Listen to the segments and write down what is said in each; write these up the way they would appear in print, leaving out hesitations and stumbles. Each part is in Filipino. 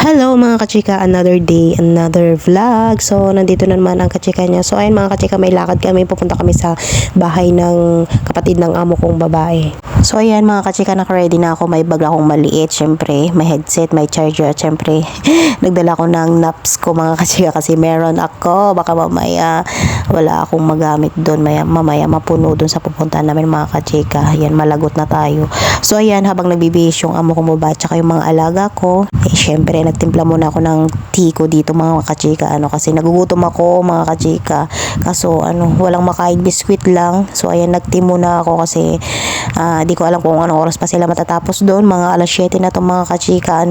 Hello mga kachika, another day, another vlog. So, nandito na naman ang kachika niya. So, ayun mga kachika, may lakad kami. Pupunta kami sa bahay ng kapatid ng amo kong babae. So, ayan mga kachika, naka-ready na ako. May bag akong maliit, syempre. May headset, may charger, syempre. Nagdala ko ng naps ko mga kachika kasi meron ako. Baka mamaya wala akong magamit doon. Mamaya mapuno doon sa pupuntahan namin mga kachika. Ayan, malagot na tayo. So, ayan, habang nagbibihis yung amo kong babae tsaka yung mga alaga ko, syempre, nagtimpla muna ako ng tea ko dito mga kachika, kasi nagugutom ako mga kachika, kaso walang makain, biskwit lang. So ayan, nag-tea muna ako kasi di ko alam kung anong oras pa sila matatapos doon, mga alas 7 na to mga kachika,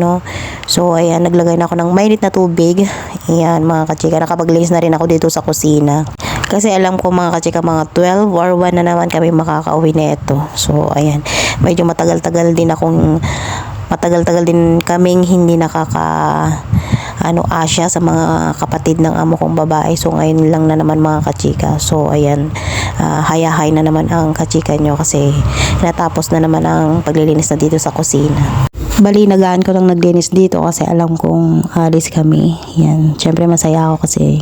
So ayan, naglagay na ako ng mainit na tubig. Ayan mga kachika, nakapaglinis na rin ako dito sa kusina kasi alam ko mga kachika, mga 12 or 1 na naman kami makakauwi nito. So ayan, medyo matagal-tagal din kaming hindi asya sa mga kapatid ng amo kong babae. So ngayon lang na naman mga kachika. So ayan, hayahay na naman ang kachika nyo kasi natapos na naman ang paglilinis na dito sa kusina. Bali, nagaan ko lang naglinis dito kasi alam kong alis kami. Yan, syempre masaya ako kasi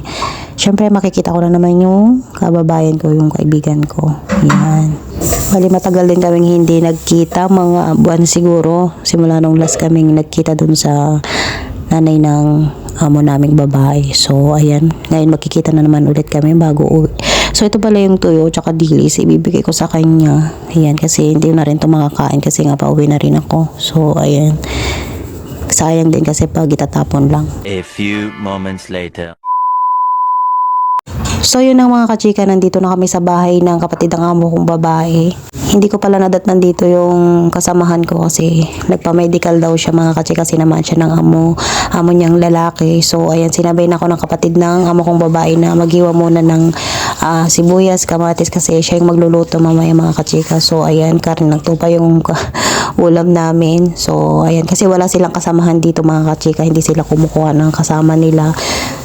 syempre makikita ko na naman yung kababayan ko, yung kaibigan ko. Yan. Bali, matagal din kaming hindi nagkita, mga buwan siguro, simula nung last kaming nagkita dun sa nanay ng amo naming babae. So ayan, ngayon magkikita na naman ulit kami bago uwi. So ito pala yung tuyo tsaka dilis, ibibigay ko sa kanya. Ayan, kasi hindi na rin ito makakain kasi nga pauwi na rin ako. So ayan, sayang din kasi pag itatapon lang. A few moments later. So yun ang mga kachika, nandito na kami sa bahay ng kapatid ng amo kong babae. Hindi ko pala nadatnan dito yung kasamahan ko kasi nagpa-medical daw siya mga kachika, sinamahan siya ng amo niyang lalaki. So ayan, sinabay na ako ng kapatid ng amo kong babae na maghiwa muna ng sibuyas, kamatis kasi siya yung magluluto mamaya mga kachika. So ayan, nagtupa yung ulam namin. So ayan, kasi wala silang kasamahan dito mga kachika, hindi sila kumukuha ng kasama nila.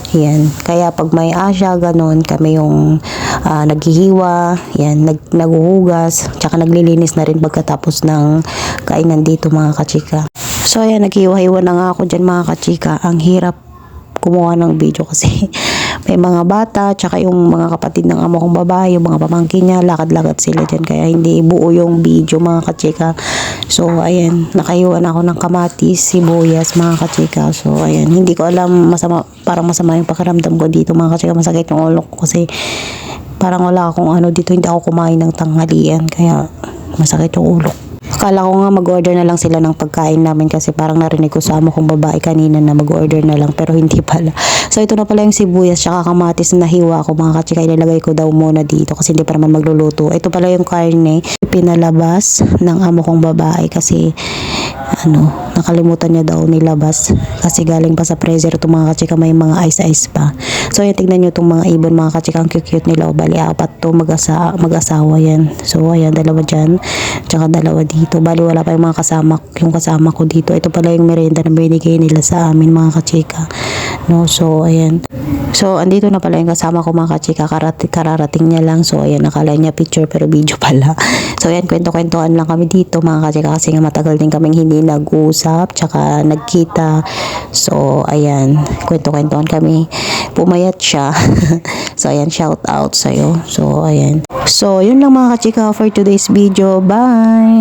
Yan, kaya pag may asya, ganun, kami yung naghihiwa, yan, naghuhugas, tsaka naglilinis na rin pagkatapos ng kainan dito mga kachika. So ayan, naghiwa-hiwa na nga ako dyan mga kachika. Ang hirap kumuha ng video kasi may mga bata, tsaka yung mga kapatid ng amo kong babae, yung mga pamangkin niya, lakad-lakad sila dyan, kaya hindi buo yung video mga kachika. So ayan, nakahiwa na ako ng kamatis, sibuyas mga kachika. So ayan, hindi ko alam, parang masama yung pakiramdam ko dito mga kachika, masakit yung ulo ko kasi parang wala akong dito, hindi ako kumain ng tanghalian kaya masakit yung ulo. Akala ko nga mag-order na lang sila ng pagkain namin kasi parang narinig ko sa amo kong babae kanina na mag-order na lang, pero hindi pala. So ito na pala yung sibuyas tsaka kamatis na nahiwa ko mga kachika, ilalagay ko daw muna dito kasi hindi pa naman magluluto. Ito pala yung karne, pinalabas ng amo kong babae kasi nakalimutan niya daw nilabas kasi galing pa sa freezer itong mga kachika, may mga ice pa. So ayan, tignan nyo itong mga ibon mga kachika, ang cute nila. Bali, 4 to mag-asawa yan. So ayan, 2 dyan tsaka 2 dito. Bali, wala pa yung mga kasama ko dito. Ito pala yung merienda na binigay nila sa amin mga kachika. So ayan, so andito na pala yung kasama ko mga kachika, kararating niya lang. So ayan, nakala niya picture pero video pala. So ayan, kwento-kwentuhan lang kami dito mga kachika kasi nga matagal din kaming hindi nag-usap tsaka nagkita. So ayan, kwento-kwentuhan kami, pumayat siya. So ayan, shout out sa'yo. So ayan, so yun lang mga kachika for today's video. Bye!